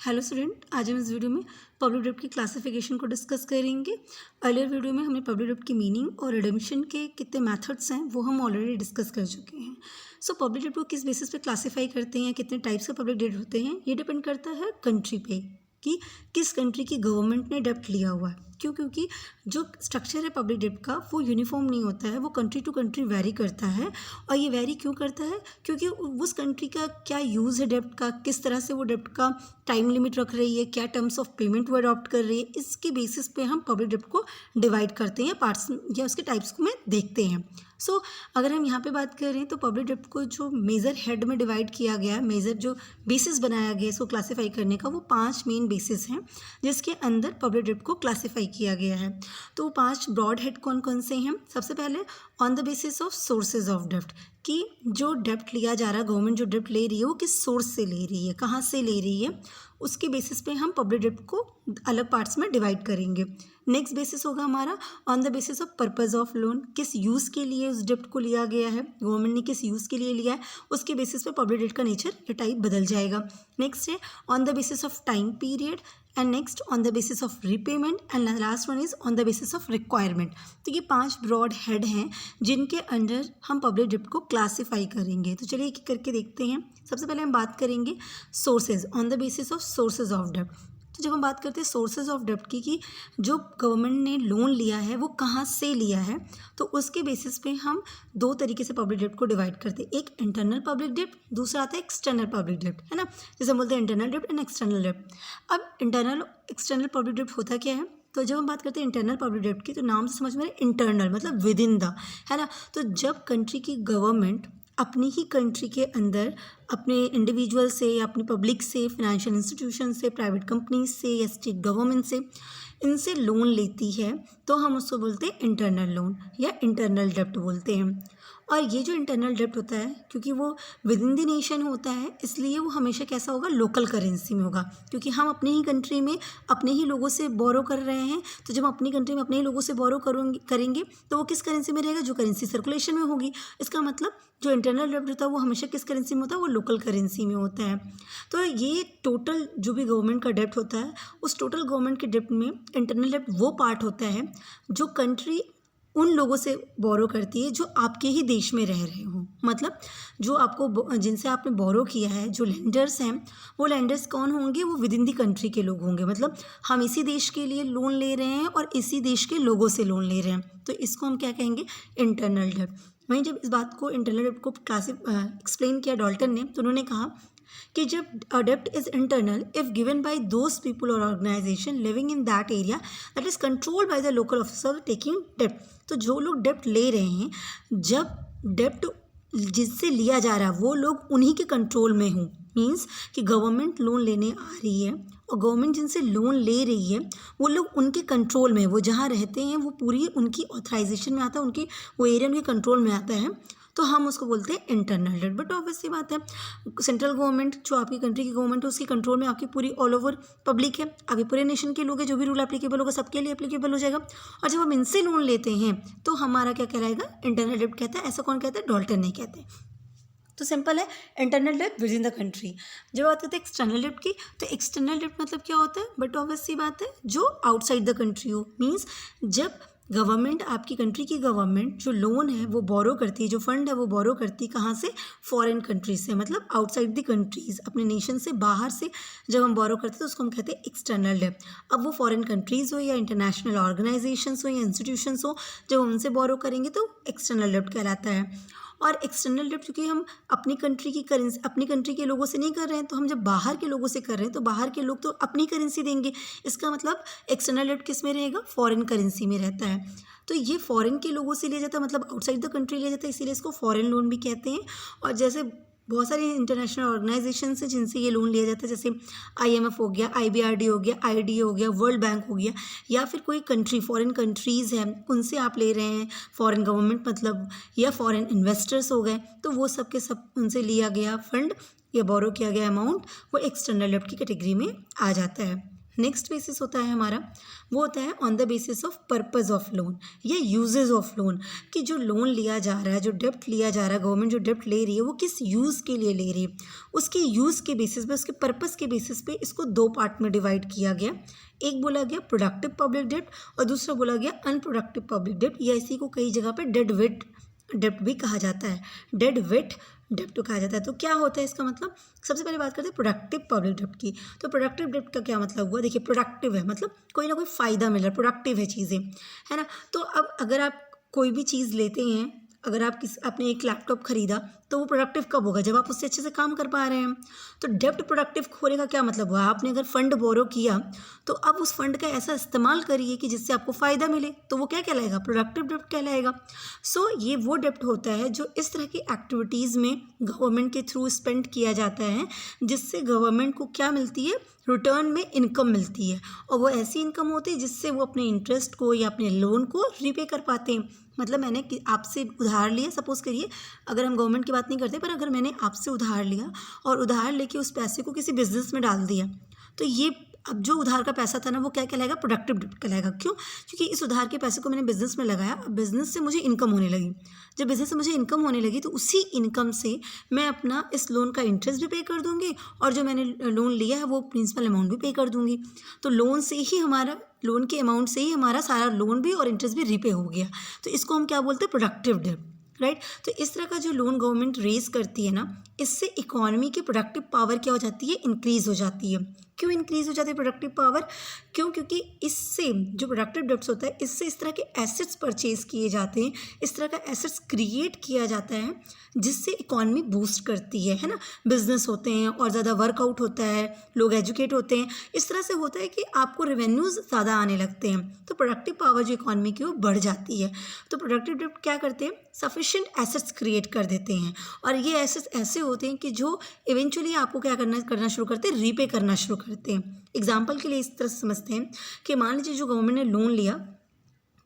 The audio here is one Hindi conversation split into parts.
हेलो स्टूडेंट, आज हम इस वीडियो में पब्लिक डेब्ट की क्लासिफिकेशन को डिस्कस करेंगे। अर्लियर वीडियो में हमने पब्लिक डेब्ट की मीनिंग और रिडेम्पशन के कितने मेथड्स हैं वो हम ऑलरेडी डिस्कस कर चुके हैं। सो पब्लिक डेब्ट को किस बेसिस पे क्लासीफाई करते हैं, कितने टाइप्स का पब्लिक डेब्ट होते हैं, ये डिपेंड करता है कंट्री पे कि किस कंट्री की गवर्नमेंट ने डेब्ट लिया हुआ है। क्यों? क्योंकि जो स्ट्रक्चर है पब्लिक डेब्ट का वो यूनिफॉर्म नहीं होता है, वो कंट्री टू कंट्री वेरी करता है। और ये वेरी क्यों करता है? क्योंकि उस कंट्री का क्या यूज़ है डेब्ट का, किस तरह से वो डेब्ट का टाइम लिमिट रख रही है, क्या टर्म्स ऑफ पेमेंट वो अडॉप्ट कर रही है, इसके बेसिस पे हम पब्लिक डेब्ट को डिवाइड करते हैं, पार्ट्स या उसके टाइप्स को में देखते हैं। सो अगर हम यहाँ पे बात करें तो पब्लिक डेब्ट को जो मेजर हेड में डिवाइड किया गया है, मेजर जो बेसिस बनाया गया है इसको क्लासीफाई करने का, वो 5 मेन बेसिस हैं जिसके अंदर पब्लिक डेब्ट को क्लासीफाई किया गया है। तो वो 5 ब्रॉड हेड कौन कौन से हैं? सबसे पहले on the basis of sources of डेब्ट, कि जो डेब्ट लिया जा रहा है, गवर्नमेंट जो डेब्ट ले रही है वो किस सोर्स से ले रही है, कहाँ से ले रही है, उसके बेसिस पे हम पब्लिक डेब्ट को अलग पार्ट्स में डिवाइड करेंगे। नेक्स्ट बेसिस होगा हमारा on the basis of purpose of loan, किस यूज़ के लिए उस डेब्ट को लिया गया है, गवर्नमेंट ने किस यूज़ के लिए लिया है, उसके बेसिस पे पब्लिक डेब्ट का नेचर या टाइप बदल जाएगा। नेक्स्ट है on the basis of time period, and next on the basis of repayment, and last one is on the basis of requirement. तो ये 5 ब्रॉड हेड हैं जिनके अंडर हम पब्लिक डेब्ट को क्लासीफाई करेंगे। तो चलिए एक करके देखते हैं। सबसे पहले हम बात करेंगे sources, on the basis of sources of डेब्ट। तो जब हम बात करते हैं सोर्सेज ऑफ डेब्ट की कि जो गवर्नमेंट ने लोन लिया है वो कहाँ से लिया है, तो उसके बेसिस पे हम 2 तरीके से पब्लिक डेब्ट को डिवाइड करते हैं। एक इंटरनल पब्लिक डेब्ट, दूसरा आता है एक्सटर्नल पब्लिक डेब्ट, है ना, जैसे हम बोलते हैं इंटरनल डेब्ट एंड एक्सटर्नल डेब्ट। अब इंटरनल एक्सटर्नल पब्लिक डेब्ट होता क्या है? तो जब हम बात करते हैं इंटरनल पब्लिक डेब्ट की, तो नाम से समझ में इंटरनल मतलब विद इन द, है ना। तो जब कंट्री की गवर्नमेंट अपनी ही कंट्री के अंदर अपने इंडिविजुअल से या अपनी पब्लिक से, फाइनेंशियल इंस्टीट्यूशन से, प्राइवेट कंपनी से या स्टेट गवर्नमेंट से, इनसे लोन लेती है तो हम उसको बोलते हैं इंटरनल लोन या इंटरनल डेब्ट बोलते हैं। और ये जो इंटरनल डेब्ट होता है, क्योंकि वो विद इन द नेशन होता है, इसलिए वो हमेशा कैसा होगा? लोकल करेंसी में होगा। क्योंकि हम अपने ही कंट्री में अपने ही लोगों से बोरो कर रहे हैं, तो जब अपनी कंट्री में अपने ही लोगों से बोरो करेंगे तो वो किस करेंसी में रहेगा? जो करेंसी सर्कुलेशन में होगी। इसका मतलब जो इंटरनल डेब्ट होता है वो हमेशा किस करेंसी में होता है? वो लोकल करेंसी में होता है। तो ये टोटल जो भी गवर्नमेंट का डेब्ट होता है, उस टोटल गवर्नमेंट के डेब्ट में इंटरनल डेब्ट वो पार्ट होता है जो कंट्री उन लोगों से बोरो करती है जो आपके ही देश में रह रहे हो। मतलब जो आपको, जिनसे आपने बोरो किया है, जो लेंडर्स हैं, वो लेंडर्स कौन होंगे? वो विद इन दी कंट्री के लोग होंगे। मतलब हम इसी देश के लिए लोन ले रहे हैं और इसी देश के लोगों से लोन ले रहे हैं, तो इसको हम क्या कहेंगे? इंटरनल डेब्ट। वहीं जब इस बात को, इंटरनल डेब्ट को एक्सप्लेन किया डॉल्टन ने, तो उन्होंने कहा कि जब डेब्ट is internal if given by those people और organisation living in that area that is controlled by the local officer taking डेब्ट। तो जो लोग डेब्ट ले रहे हैं, जब डेब्ट जिससे लिया जा रहा है वो लोग उन्हीं के कंट्रोल में हों, मीन्स कि गवर्नमेंट लोन लेने आ रही है और गवर्नमेंट जिनसे लोन ले रही है वो लोग उनके कंट्रोल में, वो जहाँ रहते हैं वो पूरी उनकी ऑथराइजेशन में आता है, उनकी वो एरिया उनके कंट्रोल में आता है, तो हम उसको बोलते हैं इंटरनल डेब्ट। बट ऑब्वियसली बात है, सेंट्रल गवर्नमेंट जो आपकी कंट्री की गवर्नमेंट है उसके कंट्रोल में आपकी पूरी ऑल ओवर पब्लिक है, आपके पूरे नेशन के लोग हैं, जो भी रूल एप्लीकेबल होगा सबके लिए एप्लीकेबल हो जाएगा। और जब हम इनसे लोन लेते हैं तो हमारा क्या कहलाएगा? इंटरनल डेब्ट कहता है। ऐसा कौन कहता है? डॉल्टन नहीं कहते। तो सिंपल है, इंटरनल डेब्ट विद इन द कंट्री। जब बात करते हैं एक्सटर्नल डेब्ट की, तो एक्सटर्नल डेब्ट मतलब क्या होता है? बट ऑब्वियसली बात है, जो आउटसाइड द कंट्री हो, मीन्स जब गवर्नमेंट, आपकी कंट्री की गवर्नमेंट जो लोन है वो बोरो करती है, जो फंड है वो बोरो करती है, कहाँ से? फॉरेन कंट्रीज से, मतलब आउटसाइड द कंट्रीज, अपने नेशन से बाहर से जब हम बोरो करते हैं तो उसको हम कहते हैं एक्सटर्नल डेब्ट। अब वो फॉरेन कंट्रीज हो या इंटरनेशनल ऑर्गेनाइजेशंस हो या इंस्टीट्यूशंस हो, जब उनसे बोरो करेंगे तो एक्सटर्नल डेब्ट कहलाता है। और एक्सटर्नल डेब्ट क्योंकि हम अपनी कंट्री की करेंसी, अपनी कंट्री के लोगों से नहीं कर रहे हैं, तो हम जब बाहर के लोगों से कर रहे हैं तो बाहर के लोग तो अपनी करेंसी देंगे। इसका मतलब एक्सटर्नल डेब्ट किस में रहेगा? फॉरेन करेंसी में रहता है। तो ये फॉरेन के लोगों से लिया जाता है, मतलब आउटसाइड द कंट्री लिया जाता है, इसीलिए इसको फॉरेन लोन भी कहते हैं। और जैसे बहुत सारी इंटरनेशनल ऑर्गेनाइजेशन है जिनसे ये लोन लिया जाता है, जैसे IMF हो गया, IBRD हो गया, IDA हो गया, वर्ल्ड बैंक हो गया, या फिर कोई कंट्री, फॉरेन कंट्रीज़ हैं उनसे आप ले रहे हैं, फॉरेन गवर्नमेंट मतलब, या फॉरेन इन्वेस्टर्स हो गए, तो वो सब के सब उनसे लिया गया फंड या बोरो किया गया अमाउंट वो एक्सटर्नल डेब्ट की कैटेगरी में आ जाता है। नेक्स्ट बेसिस होता है हमारा, वो होता है on the basis of purpose of loan या यूजेस ऑफ लोन, कि जो लोन लिया जा रहा है, जो डेप्ट लिया जा रहा है, गवर्नमेंट जो डेप्ट ले रही है वो किस यूज़ के लिए ले रही है, उसके यूज़ के बेसिस पे, उसके पर्पस के बेसिस पे इसको दो पार्ट में डिवाइड किया गया। एक बोला गया प्रोडक्टिव पब्लिक डेप्ट और दूसरा बोला गया अनप्रोडक्टिव पब्लिक डेप्ट, या इसी को कई जगह पे डेड वेट डेप्ट भी कहा जाता है, डेड वेट डेप्ट कहा जाता है। तो क्या होता है इसका मतलब, सबसे पहले बात करते हैं प्रोडक्टिव पब्लिक डेप्ट की। तो प्रोडक्टिव डेप्ट का क्या मतलब हुआ, देखिए प्रोडक्टिव है मतलब कोई ना कोई फ़ायदा मिल रहा है, प्रोडक्टिव है चीज़ें, है ना। तो अब अगर आप कोई भी चीज़ लेते हैं, अगर आपने एक लैपटॉप खरीदा तो वो प्रोडक्टिव कब होगा, जब आप उससे अच्छे से काम कर पा रहे हैं। तो डेप्ट प्रोडक्टिव होने का क्या मतलब हुआ, आपने अगर फंड बोरो किया तो अब उस फंड का ऐसा इस्तेमाल करिए कि जिससे आपको फ़ायदा मिले, तो वो क्या कहलाएगा, प्रोडक्टिव डेप्ट कहलाएगा। सो ये वो डेप्ट होता है जो इस तरह की एक्टिविटीज़ में गवर्नमेंट के थ्रू स्पेंड किया जाता है, जिससे गवर्नमेंट को क्या मिलती है, रिटर्न में इनकम मिलती है, और वो ऐसी इनकम होती है जिससे वो अपने इंटरेस्ट को या अपने लोन को रीपे कर पाते हैं। मतलब मैंने आपसे उधार लिया, सपोज़ करिए, अगर हम गवर्नमेंट की बात नहीं करते, पर अगर मैंने आपसे उधार लिया और उधार लेके उस पैसे को किसी बिजनेस में डाल दिया, तो ये अब जो उधार का पैसा था ना वो क्या कहलाएगा, प्रोडक्टिव डेप्ट कहलाएगा। क्यों, क्योंकि इस उधार के पैसे को मैंने बिजनेस में लगाया, अब बिजनेस से मुझे इनकम होने लगी, जब बिजनेस से मुझे इनकम होने लगी तो उसी इनकम से मैं अपना इस लोन का इंटरेस्ट भी पे कर दूंगी, और जो मैंने लोन लिया है वो प्रिंसिपल अमाउंट भी पे कर दूंगी। तो लोन के अमाउंट से ही हमारा सारा लोन भी और इंटरेस्ट भी रीपे हो गया। तो इसको हम क्या बोलते हैं, प्रोडक्टिव डेप्ट, राइट। तो इस तरह का जो लोन गवर्नमेंट रेज करती है ना, इससे इकोनॉमी की प्रोडक्टिव पावर क्या हो जाती है, इंक्रीज हो जाती है। क्यों इंक्रीज हो जाती है प्रोडक्टिव पावर, क्यों, क्योंकि इससे जो प्रोडक्टिव डेप्ट्स होता है, इससे इस तरह के एसेट्स परचेज किए जाते हैं, इस तरह का एसेट्स क्रिएट किया जाता है जिससे इकोनॉमी बूस्ट करती है ना। बिजनेस होते हैं और ज़्यादा वर्कआउट होता है, लोग एजुकेट होते हैं, इस तरह से होता है कि आपको रेवेन्यूज़ ज़्यादा आने लगते हैं, तो प्रोडक्टिव पावर जो इकोनॉमी की वो बढ़ जाती है। तो प्रोडक्टिव डेप्ट क्या करते हैं, सफिशिएंट एसेट्स क्रिएट कर देते हैं, और ये एसेट्स ऐसे होते हैं कि जो इवेंचुअली आपको क्या करना शुरू करते हैं, रीपे करना शुरू करते हैं। एग्जाम्पल के लिए इस तरह से समझते हैं कि मान लीजिए जो गवर्नमेंट ने लोन लिया,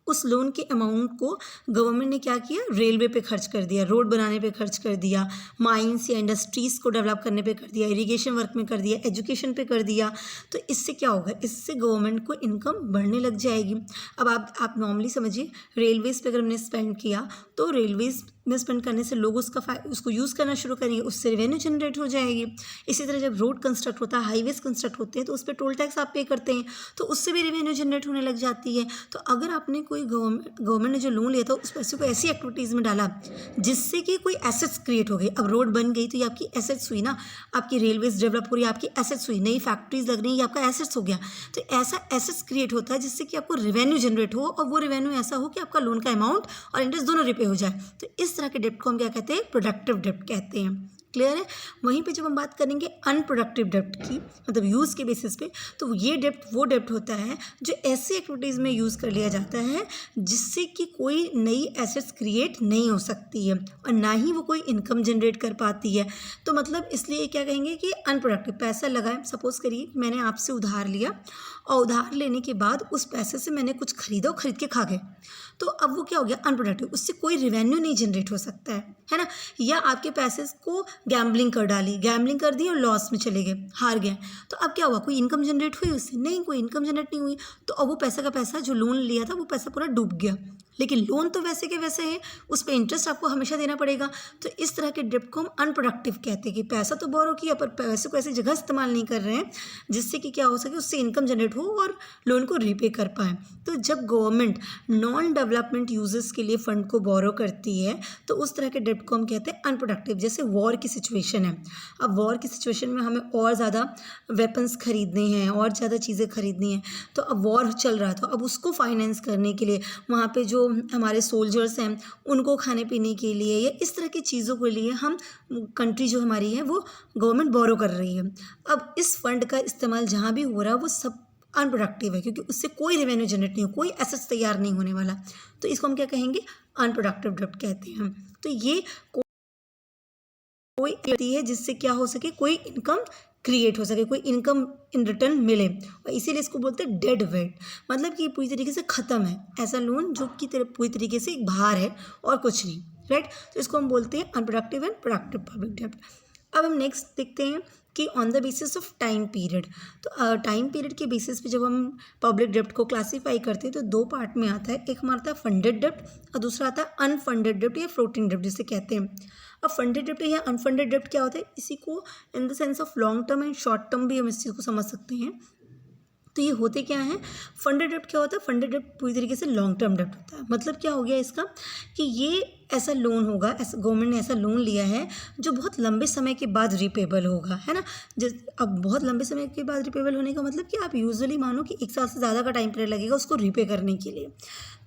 उस लोन के अमाउंट को गवर्नमेंट ने क्या किया, रेलवे पे खर्च कर दिया, रोड बनाने पे खर्च कर दिया, माइंस या इंडस्ट्रीज़ को डेवलप करने पे कर दिया, इरिगेशन वर्क में कर दिया, एजुकेशन पे कर दिया। तो इससे क्या होगा, इससे गवर्नमेंट को इनकम बढ़ने लग जाएगी। अब आप नॉर्मली समझिए, रेलवेज़ पे अगर हमने स्पेंड किया तो रेलवेज़ में स्पेंड करने से लोग उसको यूज़ करना शुरू करेंगे, उससे रेवेन्यू जनरेट हो जाएगी। इसी तरह जब रोड कंस्ट्रक्ट होता है, हाईवेज कंस्ट्रक्ट होते हैं, तो उस पर टोल टैक्स आप पे करते हैं, तो उससे भी रेवेन्यू जनरेट होने लग जाती है। तो अगर आपने कोई गवर्नमेंट ने जो लोन लिया था उस पैसे को ऐसी एक्टिविटीज़ में डाला जिससे कि कोई एसेट्स क्रिएट हो गई, अब रोड बन गई तो ये आपकी एसेट्स हुई ना, आपकी रेलवेज डेवलप हो रही है, आपकी एसेट्स हुई, नई फैक्ट्रीज लग रही है, ये आपका एसेट्स हो गया। तो ऐसा एसेट्स क्रिएट होता है जिससे कि आपको रेवेन्यू जनरेट हो, और वो रेवेन्यू ऐसा हो कि आपका लोन का अमाउंट और इंटरेस्ट दोनों रिपे हो जाए। तो इस तरह के डेप्ट को हम क्या कहते हैं, प्रोडक्टिव डेप्ट कहते हैं। क्लियर है। वहीं पे जब हम बात करेंगे अनप्रोडक्टिव डेप्ट की, मतलब यूज़ के बेसिस पे, तो ये डेप्ट वो डेप्ट होता है जो ऐसी एक्टिविटीज़ में यूज़ कर लिया जाता है जिससे कि कोई नई एसेट्स क्रिएट नहीं हो सकती है और ना ही वो कोई इनकम जनरेट कर पाती है। तो मतलब इसलिए क्या कहेंगे कि अनप्रोडक्टिव, पैसा लगाए, सपोज़ करिए मैंने आपसे उधार लिया और उधार लेने के बाद उस पैसे से मैंने कुछ खरीदा और खरीद के खा गए, तो अब वो क्या हो गया, अनप्रोडक्टिव, उससे कोई रेवेन्यू नहीं जनरेट हो सकता है ना। या आपके पैसे को गैम्बलिंग कर दी और लॉस में चले गए, हार गए, तो अब क्या हुआ, कोई इनकम जनरेट हुई उससे, नहीं, कोई इनकम जनरेट नहीं हुई। तो अब वो पैसा का पैसा जो लोन लिया था वो पैसा पूरा डूब गया। लेकिन लोन तो वैसे के वैसे है, उस पर इंटरेस्ट आपको हमेशा देना पड़ेगा। तो इस तरह के डेप्ट को हम अनप्रोडक्टिव कहते हैं कि पैसा तो बोरो किया पर पैसे को ऐसी जगह इस्तेमाल नहीं कर रहे हैं जिससे कि क्या हो सके, उससे इनकम जनरेट हो और लोन को रीपे कर पाएँ। तो जब गवर्नमेंट नॉन डेवलपमेंट यूजेस के लिए फ़ंड को बोरो करती है तो उस तरह के डेप्ट को हम कहते हैं अनप्रोडक्टिव। जैसे वॉर की सिचुएशन है, अब वॉर की सिचुएशन में हमें और ज़्यादा वेपन्स खरीदने हैं और ज़्यादा चीज़ें खरीदनी हैं, तो अब वॉर चल रहा था, अब उसको फाइनेंस करने के लिए वहाँ पे जो हमारे सोल्जर्स हैं उनको खाने पीने के लिए या इस तरह की चीज़ों के लिए हम कंट्री जो हमारी है वो गवर्नमेंट बोरो कर रही है। अब इस फंड का इस्तेमाल जहाँ भी हो रहा है वो सब अनप्रोडक्टिव है क्योंकि उससे कोई रेवेन्यू जनरेट नहीं हो, कोई एसेट्स तैयार नहीं होने वाला। तो इसको हम क्या कहेंगे, अनप्रोडक्टिव डेप्ट कहते हैं। तो ये कोई होती है जिससे क्या हो सके, कोई इनकम क्रिएट हो सके, कोई इनकम इन रिटर्न मिले, और इसीलिए इसको बोलते हैं डेड वेट, मतलब कि पूरी तरीके से ख़त्म है, ऐसा लोन जो कि पूरी तरीके से एक भार है और कुछ नहीं, राइट। तो इसको हम बोलते हैं अनप्रोडक्टिव एंड प्रोडक्टिव पब्लिक डेप्ट। अब हम नेक्स्ट देखते हैं कि on the basis of time period. तो टाइम पीरियड के बेसिस पे जब हम पब्लिक डेप्ट को क्लासीफाई करते हैं तो दो पार्ट में आता है, एक हमारा आता है फंडेड डेप्ट और दूसरा आता है अनफंडेड डेप्ट या फ्लोटिंग डेप्ट जिसे कहते हैं। अब फंडेड डेप्ट या अनफंडेड डेप्ट क्या होता है, इसी को in the sense of long term and short term भी हम इस चीज़ को समझ सकते हैं। तो ये होते क्या हैं, फंडेड डेप्ट क्या होता है, फंडेड डेप्ट पूरी तरीके से लॉन्ग टर्म डेप्ट होता है। मतलब क्या हो गया इसका कि ये ऐसा लोन होगा, ऐसा गवर्नमेंट ने ऐसा लोन लिया है जो बहुत लंबे समय के बाद रिपेबल होगा, है ना। अब बहुत लंबे समय के बाद रिपेबल होने का मतलब कि आप यूजुअली मानो कि 1 साल से ज़्यादा का टाइम पीरियड लगेगा उसको रीपे करने के लिए।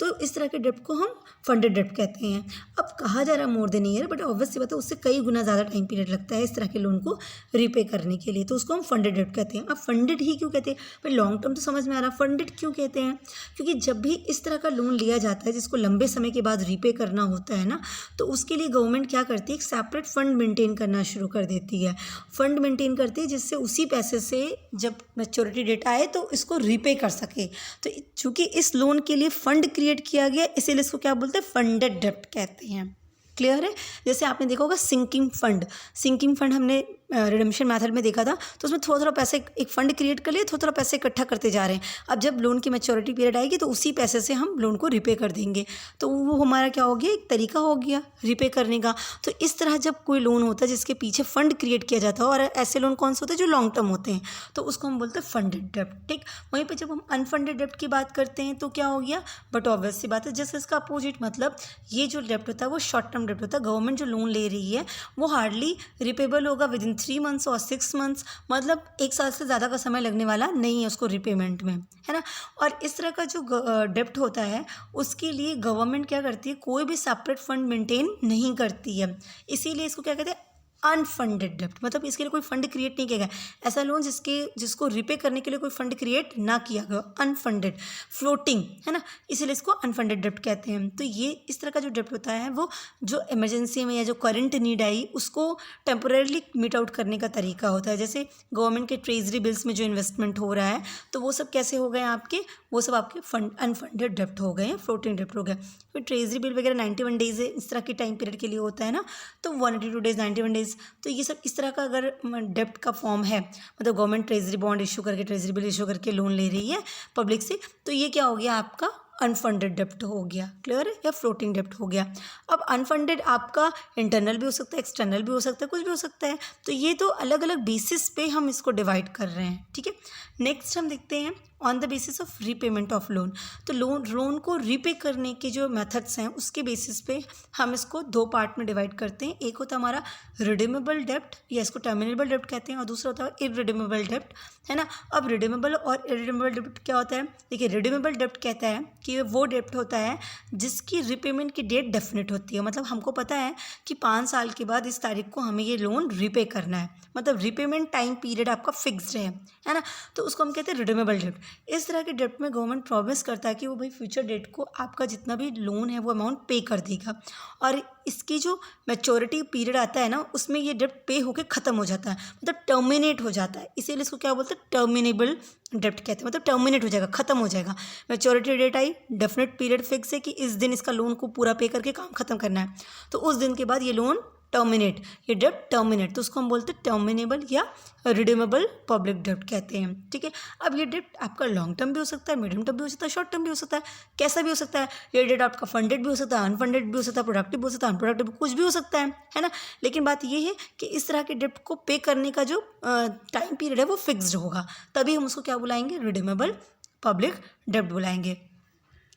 तो इस तरह के डेप्ट को हम फंडेड डेप्ट कहते हैं। अब कहा जा रहा है more than year, but obvious सी बात है उससे कई गुना ज़्यादा टाइम पीरियड लगता है इस तरह के लोन को रीपे करने के लिए, तो उसको हम फंडेड डेप्ट कहते हैं। अब फंडेड ही क्यों कहते हैं भाई, लॉन्ग टर्म तो समझ में आ रहा, फंडेड क्यों कहते हैं, क्योंकि जब भी इस तरह का लोन लिया जाता है जिसको लंबे समय के बाद रीपे करना होता है ना, तो उसके लिए गवर्नमेंट क्या करती है, एक सेपरेट फंड मेंटेन करना शुरू कर देती है। फंड मेंटेन करती है जिससे उसी पैसे से जब मैच्योरिटी डेट आए तो इसको रीपे कर सके। तो चूंकि इस लोन के लिए फंड क्रिएट किया गया, इसीलिए इसको क्या बोलते हैं, फंडेड डेप्ट कहते हैं। क्लियर है। जैसे आपने देखा होगा सिंकिंग फंड हमने रिडेम्पशन मेथड में देखा था, तो उसमें थोड़ा थोड़ा पैसे, एक फंड क्रिएट कर लिए, थोड़ा थोड़ा पैसे इकट्ठा करते जा रहे हैं। अब जब लोन की मैच्योरिटी पीरियड आएगी तो उसी पैसे से हम लोन को रिपे कर देंगे, तो वो हमारा क्या हो गया, एक तरीका हो गया रिपे करने का। तो इस तरह जब कोई लोन होता है जिसके पीछे फंड क्रिएट किया जाता है, और ऐसे लोन कौन से होते हैं जो लॉन्ग टर्म होते हैं, तो उसको हम बोलते हैं फंडेड डेप्ट। ठीक, वहीं पर जब हम अनफंडेड डेप्ट की बात करते हैं तो क्या हो गया, बट ऑब्वियस सी बात है जैसे इसका अपोजिट, मतलब ये जो डेप्ट होता है वो शॉर्ट टर्म डेप्ट होता है। गवर्नमेंट जो लोन ले रही है वो हार्डली रिपेबल होगा विद इन 3 मंथ्स और 6 मंथ्स, मतलब 1 साल से ज़्यादा का समय लगने वाला नहीं है उसको रिपेमेंट में, है ना। और इस तरह का जो डेप्ट होता है उसके लिए गवर्नमेंट क्या करती है, कोई भी सेपरेट फंड मेंटेन नहीं करती है, इसीलिए इसको क्या कहते हैं, अनफंडेड डेप्ट। मतलब इसके लिए कोई फंड क्रिएट नहीं किया गया, ऐसा लोन जिसको रिपे करने के लिए कोई फंड क्रिएट ना किया गया, अनफंडेड, फ्लोटिंग, है ना, इसीलिए इसको अनफंडेड डेप्ट कहते हैं। तो ये इस तरह का जो डेप्ट होता है वो जो इमरजेंसी में या जो करंट नीड आई उसको टेम्पोरेरली मीट आउट करने का तरीका होता है। जैसे गवर्नमेंट के ट्रेजरी बिल्स में जो इन्वेस्टमेंट हो रहा है तो वो सब कैसे हो गए आपके, वो सब आपके अनफंडेड डेप्ट हो गए हैं, फ्लोटिंग डेप्ट हो गया। फिर ट्रेजरी बिल वगैरह 91 डेज इस तरह के टाइम पीरियड के लिए होता है ना, तो 182 डेज, 91 डेज, तो ये सब इस तरह का अगर डेप्ट का फॉर्म है, मतलब गवर्नमेंट ट्रेजरी बॉन्ड इशू करके, ट्रेजरी बिल इशू करके लोन ले रही है पब्लिक से, तो ये क्या हो गया, आपका अनफंडेड डेप्ट हो गया। क्लियर है, या फ्लोटिंग डेप्ट हो गया। अब अनफंडेड आपका इंटरनल भी हो सकता है, एक्सटर्नल भी हो सकता है, कुछ भी हो सकता है। तो ये तो अलग अलग बेसिस पे हम इसको डिवाइड कर रहे हैं, ठीक है। नेक्स्ट हम देखते हैं on the basis of repayment of loan. तो लोन को रीपे करने के जो मेथड्स हैं उसके बेसिस पे हम इसको 2 पार्ट में डिवाइड करते हैं। एक होता है हमारा रिडीमेबल डेप्ट, या इसको टर्मिनेबल डेप्ट कहते हैं, और दूसरा होता है इररिडीमेबल डेप्ट, है ना। अब रिडीमेबल और इररिडीमेबल डेप्ट क्या होता है, देखिए रिडीमेबल डेप्ट कहता है कि वो डेप्ट होता है जिसकी रिपेमेंट की डेट डेफिनेट होती है। मतलब हमको पता है कि 5 साल के बाद इस तारीख को हमें ये लोन रीपे करना है, मतलब रिपेमेंट टाइम पीरियड आपका फिक्स्ड है ना, तो उसको हम कहते हैं रिडीमेबल डेप्ट। इस तरह के डेप्ट में गवर्नमेंट प्रॉमिस करता है कि वो भाई फ्यूचर डेट को आपका जितना भी लोन है वो अमाउंट पे कर देगा, और इसकी जो मैच्योरिटी पीरियड आता है ना उसमें ये डेप्ट पे होकर ख़त्म हो जाता है, मतलब टर्मिनेट हो जाता है, इसीलिए इसको क्या बोलते हैं, टर्मिनेबल डेप्ट कहते हैं। मतलब टर्मिनेट हो जाएगा, ख़त्म हो जाएगा। मैच्योरिटी डेट आई, डेफिनेट पीरियड फिक्स है कि इस दिन इसका लोन को पूरा पे करके काम ख़त्म करना है, तो उस दिन के बाद ये लोन टर्मिनेट, ये डेप्ट टर्मिनेट, तो उसको हम बोलते हैं टर्मिनेबल या रिडीमेबल पब्लिक डेप्ट कहते हैं, ठीक है। अब ये डेप्ट आपका लॉन्ग टर्म भी हो सकता है, मीडियम टर्म भी हो सकता है, शॉर्ट टर्म भी हो सकता है, कैसा भी हो सकता है। ये डेट आपका फंडेड भी हो सकता है, अनफंडेड भी हो सकता है, प्रोडक्टिव भी हो सकता है, अनप्रोडक्टिव कुछ भी हो सकता है ना। लेकिन बात ये है कि इस तरह के डेप्ट को पे करने का जो टाइम पीरियड है वो फिक्स्ड होगा, तभी हम उसको क्या बुलाएंगे, रिडीमेबल पब्लिक डेप्ट बुलाएंगे।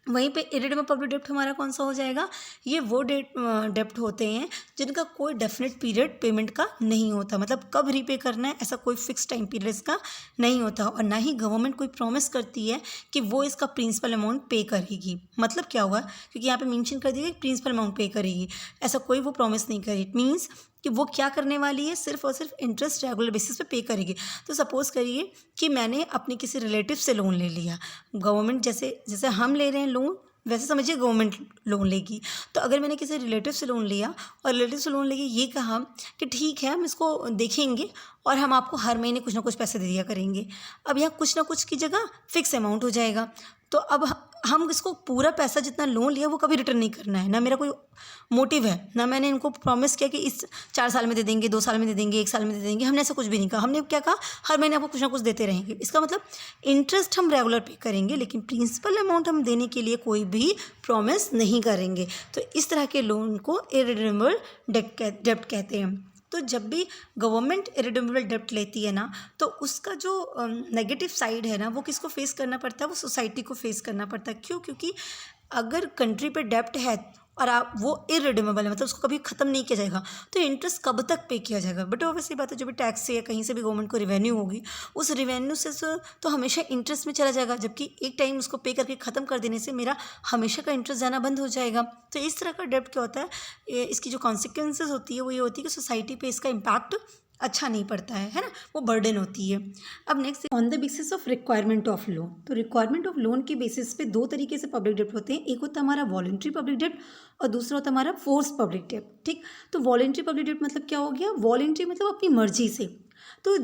वहीं पे इररिडीमेबल पब्लिक डेप्ट हमारा कौन सा हो जाएगा, ये वो डेप्ट होते हैं जिनका कोई डेफिनेट पीरियड पेमेंट का नहीं होता, मतलब कब रीपे करना है ऐसा कोई फिक्स टाइम पीरियड इसका नहीं होता, और ना ही गवर्नमेंट कोई प्रॉमिस करती है कि वो इसका प्रिंसिपल अमाउंट पे करेगी। मतलब क्या हुआ, क्योंकि यहाँ पे मेंशन कर दिया कि प्रिंसिपल अमाउंट पे करेगी, ऐसा कोई वो प्रॉमिस नहीं करेगी। इट मीन्स कि वो क्या करने वाली है, सिर्फ और सिर्फ इंटरेस्ट रेगुलर बेसिस पे पे करेगी। तो सपोज़ करिए कि मैंने अपने किसी रिलेटिव से लोन ले लिया, गवर्नमेंट जैसे हम ले रहे हैं लोन वैसे समझिए गवर्नमेंट लोन लेगी। तो अगर मैंने किसी रिलेटिव से लोन लिया और रिलेटिव से लोन लेके ये कहा कि ठीक है हम इसको देखेंगे और हम आपको हर महीने कुछ ना कुछ पैसे दे दिया करेंगे, अब यहाँ कुछ ना कुछ की जगह फिक्स अमाउंट हो जाएगा। तो अब हम इसको पूरा पैसा जितना लोन लिया वो कभी रिटर्न नहीं करना है, ना मेरा कोई मोटिव है, ना मैंने इनको प्रॉमिस किया कि इस 4 साल में दे देंगे, 2 साल में दे देंगे, 1 साल में दे देंगे। हमने ऐसा कुछ भी नहीं कहा। हमने क्या कहा, हर महीने आपको कुछ ना कुछ देते रहेंगे। इसका मतलब इंटरेस्ट हम रेगुलर पे करेंगे, लेकिन प्रिंसिपल अमाउंट हम देने के लिए कोई भी प्रॉमिस नहीं करेंगे। तो इस तरह के लोन को इररिडेमेबल डेब्ट कहते हैं। तो जब भी गवर्नमेंट इररिडेमेबल डेब्ट लेती है ना, तो उसका जो नेगेटिव साइड है ना, वो किसको फेस करना पड़ता है, वो सोसाइटी को फेस करना पड़ता है। क्यों? क्योंकि अगर कंट्री पे डेब्ट है और आप वो इररिडेमेबल है, मतलब उसको कभी ख़त्म नहीं किया जाएगा, तो इंटरेस्ट कब तक पे किया जाएगा? बट ऑब्वियसली बात है, जो भी टैक्स से या कहीं से भी गवर्नमेंट को रिवेन्यू होगी, उस रिवेन्यू से तो हमेशा इंटरेस्ट में चला जाएगा, जबकि एक टाइम उसको पे करके ख़त्म कर देने से मेरा हमेशा का इंटरेस्ट जाना बंद हो जाएगा। तो इस तरह का डेब्ट क्या होता है, इसकी जो कॉन्सिक्वेंसेज होती है वो ये होती है कि सोसाइटी पे इसका इम्पैक्ट अच्छा नहीं पड़ता है ना, वो बर्डन होती है। अब next, on the basis of requirement of loan. तो रिक्वायरमेंट ऑफ लोन के बेसिस पे 2 तरीके से पब्लिक डेब्ट होते हैं। एक होता है हमारा वॉलंटरी पब्लिक डेब्ट और दूसरा होता है हमारा फोर्स पब्लिक डेब्ट। ठीक, तो वॉलंटरी पब्लिक डेब्ट मतलब क्या हो गया? वॉलंटरी मतलब अपनी मर्जी से। तो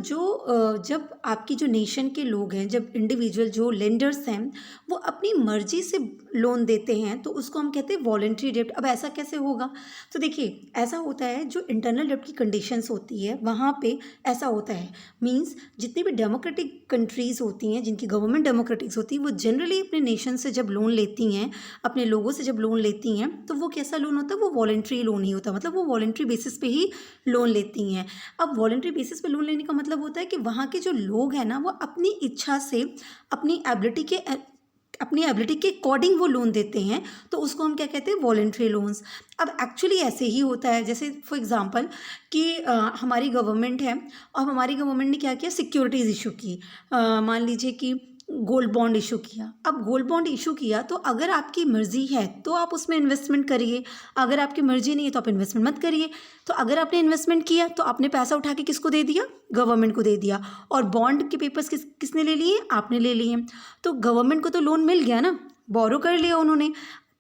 जब आपकी जो नेशन के लोग हैं, जब इंडिविजुअल जो लेंडर्स हैं वो अपनी मर्जी से लोन देते हैं, तो उसको हम कहते हैं वॉलंटरी डेब्ट। अब ऐसा कैसे होगा? तो देखिए, ऐसा होता है जो इंटरनल डेब्ट की कंडीशंस होती है वहाँ पे ऐसा होता है। मींस जितनी भी डेमोक्रेटिक कंट्रीज़ होती हैं, जिनकी गवर्नमेंट डेमोक्रेटिक्स होती है, वो जनरली अपने नेशन से जब लोन लेती हैं, अपने लोगों से जब लोन लेती हैं, तो वो कैसा लोन होता है? वो वॉलंटरी लोन ही होता है। मतलब वो वॉलंटरी बेसिस पे ही लोन लेती हैं। अब वॉलंटरी बेसिस पे लोन लेने का मतलब होता है कि वहाँ के जो लोग हैं ना, वो अपनी इच्छा से अपनी एबिलिटी के अकॉर्डिंग वो लोन देते हैं, तो उसको हम क्या कहते हैं? Voluntary loans. अब एक्चुअली ऐसे ही होता है, जैसे फॉर एग्जांपल कि हमारी गवर्नमेंट है और हमारी गवर्नमेंट ने क्या किया? सिक्योरिटीज़ इशू की। मान लीजिए कि गोल्ड बॉन्ड इशू किया। अब गोल्ड बॉन्ड इशू किया, तो अगर आपकी मर्ज़ी है तो आप उसमें इन्वेस्टमेंट करिए, अगर आपकी मर्ज़ी नहीं है तो आप इन्वेस्टमेंट मत करिए। तो अगर आपने इन्वेस्टमेंट किया तो आपने पैसा उठा के किसको दे दिया? गवर्नमेंट को दे दिया। और बॉन्ड के पेपर्स किसने ले लिए? आपने ले लिए। तो गवर्नमेंट को तो लोन मिल गया ना, बोरो कर लिया उन्होंने,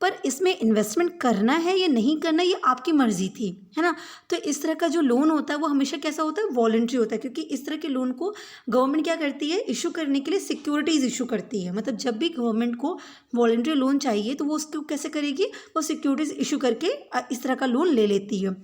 पर इसमें इन्वेस्टमेंट करना है या नहीं करना ये आपकी मर्जी थी, है ना। तो इस तरह का जो लोन होता है वो हमेशा कैसा होता है? वॉलंटरी होता है, क्योंकि इस तरह के लोन को गवर्नमेंट क्या करती है? इशू करने के लिए सिक्योरिटीज़ इशू करती है। मतलब जब भी गवर्नमेंट को वॉलंटरी लोन चाहिए तो वो उसको कैसे करेगी? वो सिक्योरिटीज़ इशू करके इस तरह का लोन ले लेती है।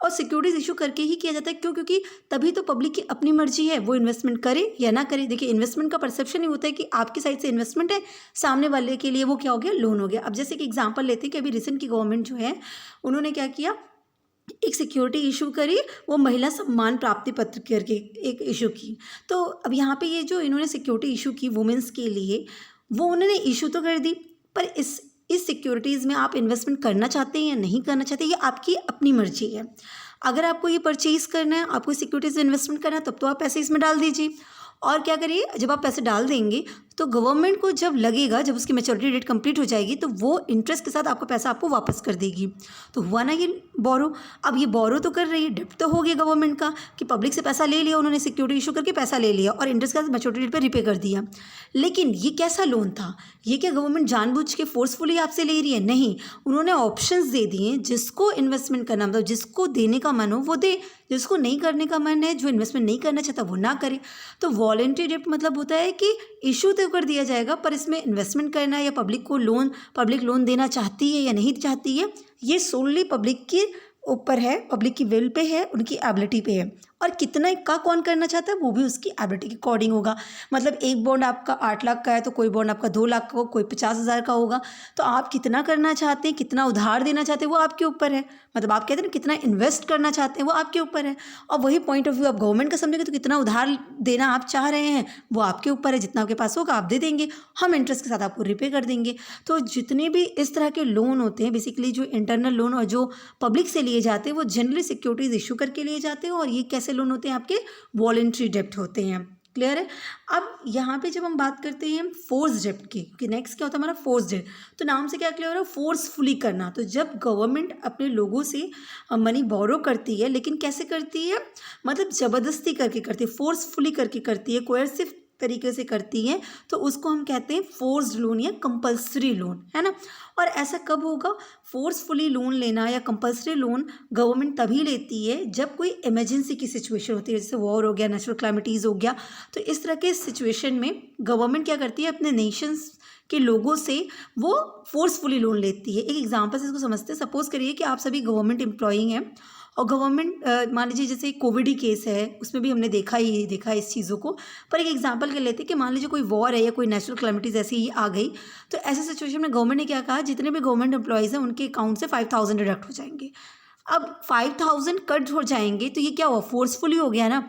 और सिक्योरिटीज़ इशू करके ही किया जाता है। क्यों? क्योंकि तभी तो पब्लिक की अपनी मर्जी है, वो इन्वेस्टमेंट करे या ना करे। देखिए, इन्वेस्टमेंट का परसेप्शन ही होता है कि आपकी साइड से इन्वेस्टमेंट है, सामने वाले के लिए वो क्या हो गया? लोन हो गया। अब जैसे कि एग्जांपल लेते हैं कि अभी रिसेंट की गवर्नमेंट जो है, उन्होंने क्या किया? एक सिक्योरिटी इशू करी, वो महिला सम्मान प्राप्ति पत्र करके एक इशू की। तो अब यहाँ पे ये जो इन्होंने सिक्योरिटी इशू की वुमेंस के लिए, वो उन्होंने इशू तो कर दी, पर इस सिक्योरिटीज़ में आप इन्वेस्टमेंट करना चाहते हैं या नहीं करना चाहते, ये आपकी अपनी मर्जी है। अगर आपको ये परचेज़ करना है, आपको सिक्योरिटीज़ में इन्वेस्टमेंट करना है, तब तो आप पैसे इसमें डाल दीजिए। और क्या करिए, जब आप पैसे डाल देंगे तो गवर्नमेंट को जब लगेगा, जब उसकी मैच्योरिटी डेट कंप्लीट हो जाएगी, तो वो इंटरेस्ट के साथ आपका पैसा आपको वापस कर देगी। तो हुआ ना ये बोरो। अब ये बोरो तो कर रही है, डेब्ट तो हो गया गवर्नमेंट का कि पब्लिक से पैसा ले लिया, उन्होंने सिक्योरिटी इशू करके पैसा ले लिया और इंटरेस्ट के साथ मैच्योरिटी डेट पर रिपे कर दिया। लेकिन ये कैसा लोन था? ये क्या गवर्नमेंट जानबूझ के फोर्सफुली आपसे ले रही है? नहीं, उन्होंने ऑप्शंस दे दिए। जिसको इन्वेस्टमेंट करना, मतलब जिसको देने का मन हो वो दे, जिसको नहीं करने का मन है, जो इन्वेस्टमेंट नहीं करना चाहता वो ना करे। तो वॉलंटरी डेब्ट मतलब होता है कि इशू तो कर दिया जाएगा, पर इसमें इन्वेस्टमेंट करना है या पब्लिक लोन देना चाहती है या नहीं चाहती है, ये सोनली पब्लिक के ऊपर है, पब्लिक की विल पे है, उनकी एबिलिटी पे है। और कितना का कौन करना चाहता है वो भी उसकी एबिलिटी के अकॉर्डिंग होगा। मतलब एक बॉन्ड आपका 8 लाख का है तो कोई बॉन्ड आपका 2 लाख का हो, कोई 50,000 का होगा। तो आप कितना करना चाहते हैं, कितना उधार देना चाहते हैं, वो आपके ऊपर है। मतलब आप कहते हैं ना, कितना इन्वेस्ट करना चाहते हैं वो आपके ऊपर है। और वही पॉइंट ऑफ व्यू आप गवर्नमेंट का समझेंगे तो कितना उधार देना आप चाह रहे हैं वो आपके ऊपर है। जितना आपके पास होगा आप दे देंगे, हम इंटरेस्ट के साथ आपको रिपे कर देंगे। तो जितने भी इस तरह के लोन होते हैं, बेसिकली जो इंटरनल लोन और जो पब्लिक से लिए जाते हैं, वो जनरली सिक्योरिटीज इशू करके लिए जाते हैं। और ये कैसे लोन होते हैं? आपके वॉलंटरी डेब्ट होते हैं। क्लियर है? अब यहाँ पे जब हम बात करते हैं फोर्स डेब्ट की, कि नेक्स्ट क्या होता है हमारा? फोर्स डेब्ट। तो नाम से क्या क्लियर हो रहा है? फोर्सफुली करना। तो जब गवर्नमेंट अपने लोगों से मनी बोरो करती है, लेकिन कैसे करती है? मतलब ज़बरदस्ती करके करती है, फोर्सफुली करके करती है, कोएर्सिव तरीके से करती है तो उसको हम कहते हैं फोर्स्ड लोन या कंपल्सरी लोन, है ना। और ऐसा कब होगा, फोर्सफुली लोन लेना या कंपल्सरी लोन गवर्नमेंट तभी लेती है जब कोई इमरजेंसी की सिचुएशन होती है, जैसे वॉर हो गया, नेचुरल क्लामिटीज़ हो गया। तो इस तरह के सिचुएशन में गवर्नमेंट क्या करती है, अपने नेशंस के लोगों से वो फोर्सफुली लोन लेती है। एक एग्जांपल से इसको समझते हैं। सपोज करिए कि आप सभी गवर्नमेंट एम्प्लॉई हैं और गवर्नमेंट मान लीजिए जैसे कोविड ही केस है, उसमें भी हमने देखा है इस चीज़ों को। पर एक एग्जांपल के लेते हैं कि मान लीजिए कोई वॉर है या कोई नेचुरल क्लैमिटीज़ ऐसी ही आ गई, तो ऐसे सिचुएशन में गवर्नमेंट ने क्या कहा, जितने भी गवर्नमेंट एम्प्लॉयज़ हैं उनके अकाउंट से 5,000 डिडक्ट हो जाएंगे। अब 5,000 कट हो जाएंगे तो ये क्या हुआ, फोर्सफुली हो गया ना।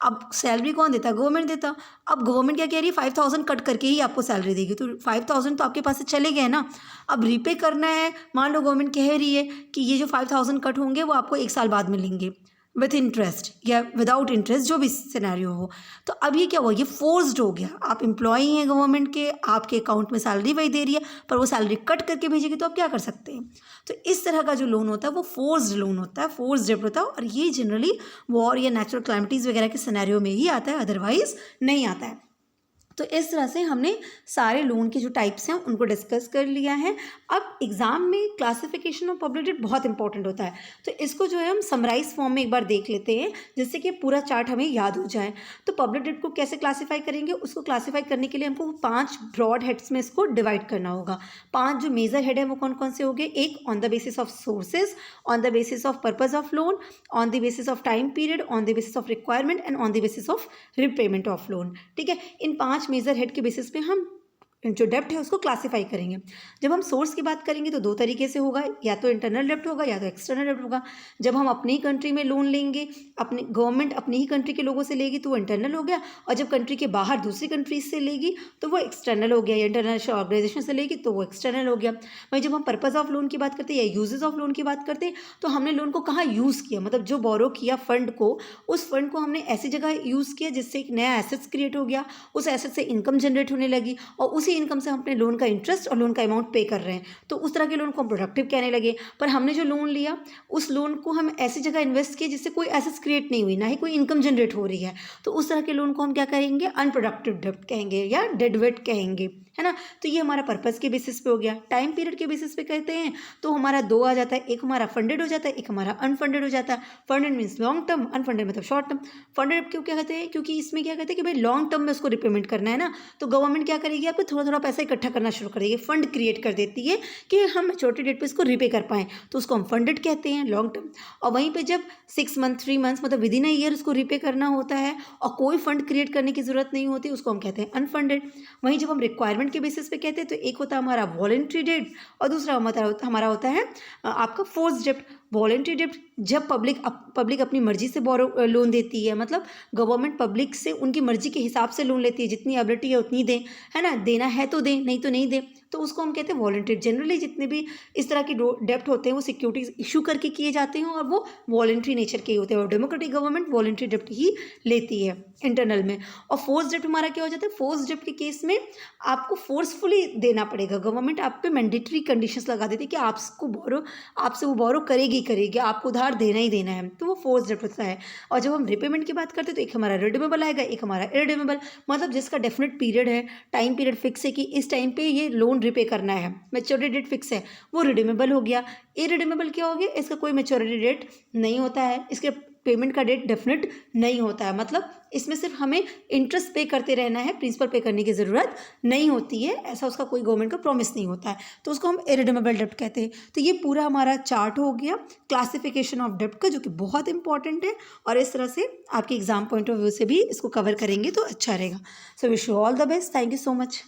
अब सैलरी कौन देता, गवर्नमेंट देता। अब गवर्नमेंट क्या कह रही है, 5,000 कट करके ही आपको सैलरी देगी, तो 5,000 तो आपके पास से चले गए ना। अब रीपे करना है, मान लो गवर्नमेंट कह रही है कि ये जो 5,000 कट होंगे वो आपको 1 साल बाद मिलेंगे विथ इंटरेस्ट या विदाउट इंटरेस्ट, जो भी सिनेरियो हो। तो अब ये क्या हुआ, ये फोर्स्ड हो गया। आप एम्प्लॉई हैं गवर्नमेंट के, आपके अकाउंट में सैलरी वही दे रही है, पर वो सैलरी कट करके भेजेगी, तो आप क्या कर सकते हैं। तो इस तरह का जो लोन होता है वो फोर्स्ड लोन होता है, फोर्स्ड डेब्ट होता है, और ये जनरली वॉर या नेचुरल क्लैमिटीज़ वगैरह के सिनेरियो में ही आता है, अदरवाइज नहीं आता है। तो इस तरह से हमने सारे लोन के जो टाइप्स हैं उनको डिस्कस कर लिया है। अब एग्ज़ाम में क्लासिफिकेशन ऑफ पब्लिक डेट बहुत इंपॉर्टेंट होता है, तो इसको जो है हम समराइज फॉर्म में एक बार देख लेते हैं, जिससे कि पूरा चार्ट हमें याद हो जाए। तो पब्लिक डेट को कैसे क्लासीफाई करेंगे, उसको क्लासीफाई करने के लिए हमको 5 ब्रॉड हेड्स में इसको डिवाइड करना होगा। 5 जो मेजर हेड है वो कौन कौन से हो गए, एक on the basis of sources, on the basis of purpose of loan, on the basis of time period, on the basis of requirement and on the basis of repayment of loan. ठीक है, इन 5 मेजर हेड के बेसिस पे हम जो डेप्ट है उसको क्लासीफाई करेंगे। जब हम सोर्स की बात करेंगे तो 2 तरीके से होगा, या तो इंटरनल डेप्ट होगा या तो एक्सटर्नल डेप्ट होगा। जब हम अपनी ही कंट्री में लोन लेंगे, अपने गवर्नमेंट अपनी ही कंट्री के लोगों से लेगी तो वो इंटरनल हो गया, और जब कंट्री के बाहर दूसरी कंट्रीज से लेगी तो वो एक्सटर्नल हो गया, या इंटरनेशनल ऑर्गेनाइजेशन से लेगी तो वो एक्सटर्नल हो गया। वहीं जब हम पर्पज़ ऑफ लोन की बात करते हैं या यूजेज ऑफ लोन की बात करते हैं, तो हमने लोन को कहाँ यूज़ किया, मतलब जो बोरो किया फंड को, उस फंड को हमने ऐसी जगह यूज़ किया जिससे एक नया एसेट्स क्रिएट हो गया, उस एसेट से इनकम जनरेट होने लगी, और उसी इनकम से हम अपने लोन का इंटरेस्ट और लोन का अमाउंट पे कर रहे हैं, तो उस तरह के लोन को हम प्रोडक्टिव कहने लगे। पर हमने जो लोन लिया उस लोन को हम ऐसी जगह इन्वेस्ट किए जिससे कोई एसेट्स क्रिएट नहीं हुई, ना ही कोई इनकम जनरेट हो रही है, तो उस तरह के लोन को हम क्या कहेंगे, अनप्रोडक्टिव डेब्ट कहेंगे या डेड वेट कहेंगे, है ना। तो ये हमारा पर्पस के बेसिस पे हो गया। टाइम पीरियड के बेसिस पे कहते हैं तो हमारा 2 आ जाता है, एक हमारा फंडेड हो जाता है, एक हमारा अनफंडेड हो जाता है। Funded means long term, unfunded मतलब शॉर्ट टर्म। फंडेड क्यों क्या कहते हैं, क्योंकि इसमें क्या कहते हैं कि भाई लॉन्ग टर्म में उसको रिपेमेंट करना है ना, तो गवर्नमेंट क्या करेगी, आपको थोड़ा थोड़ा पैसा इकट्ठा करना शुरू कर देगी, फंड क्रिएट कर देती है कि हम छोटे डेट पर इसको रिपे कर पाएँ, तो उसको हम फंडेड कहते हैं, लॉन्ग टर्म। और वहीं पर जब 6 मंथ 3 मंथ्स मतलब विद इन अ ईयर उसको रिपे करना होता है और कोई फंड क्रिएट करने की जरूरत नहीं होती, उसको हम कहते हैं अनफंडेड। वहीं जब हम रिक्वायरमेंट के बेसिस पे कहते हैं तो एक होता है हमारा वॉलंटरी डेब्ट और दूसरा हमारा होता है आपका फोर्स डेब्ट। वॉलंटरी डेब्ट जब पब्लिक अपनी मर्जी से बोरो लोन देती है, मतलब गवर्नमेंट पब्लिक से उनकी मर्जी के हिसाब से लोन लेती है, जितनी एबिलिटी है उतनी दें, है ना, देना है तो दें नहीं तो नहीं दें, तो उसको हम कहते हैं वॉलंटरी। जनरली जितने भी इस तरह के डेब्ट होते हैं वो सिक्योरिटीज इशू करके किए जाते हैं और वो वॉलंटरी नेचर के होते हैं, और डेमोक्रेटिक गवर्नमेंट वॉलंटरी डेब्ट ही लेती है इंटरनल में। और फोर्स डेब्ट हमारा क्या हो जाता है, फोर्स डेब्ट के केस में आपको फोर्सफुली देना पड़ेगा, गवर्नमेंट आप पे मैंडेटरी कंडीशंस लगा देती है कि आपसे वो बोरो करेगी, आपको उधार देना ही देना है, तो वो फोर्स डेब्ट होता है। और जब हम रिपेमेंट की बात करते हैं तो एक हमारा रिडीमेबल आएगा, एक हमारा इरिडीमेबल, मतलब जिसका डेफिनेट पीरियड है, टाइम पीरियड फिक्स है कि इस टाइम पे ये लोन रिपे करना है, मैच्योरिटी डेट फिक्स है, वो रिडीमेबल हो गया। इरिडीमेबल क्या हो गया, इसका कोई मैच्योरिटी डेट नहीं होता है, इसके पेमेंट का डेट डेफिनेट नहीं होता है, मतलब इसमें सिर्फ हमें इंटरेस्ट पे करते रहना है, प्रिंसिपल पे करने की ज़रूरत नहीं होती है, ऐसा उसका कोई गवर्नमेंट का प्रॉमिस नहीं होता है, तो उसको हम इरिडीमेबल डेब्ट कहते हैं। तो ये पूरा हमारा चार्ट हो गया क्लासिफिकेशन ऑफ डेब्ट का, जो कि बहुत इंपॉर्टेंट है, और इस तरह से आपके एग्जाम पॉइंट ऑफ व्यू से भी इसको कवर करेंगे तो अच्छा रहेगा। So wish you all the best, thank you so much.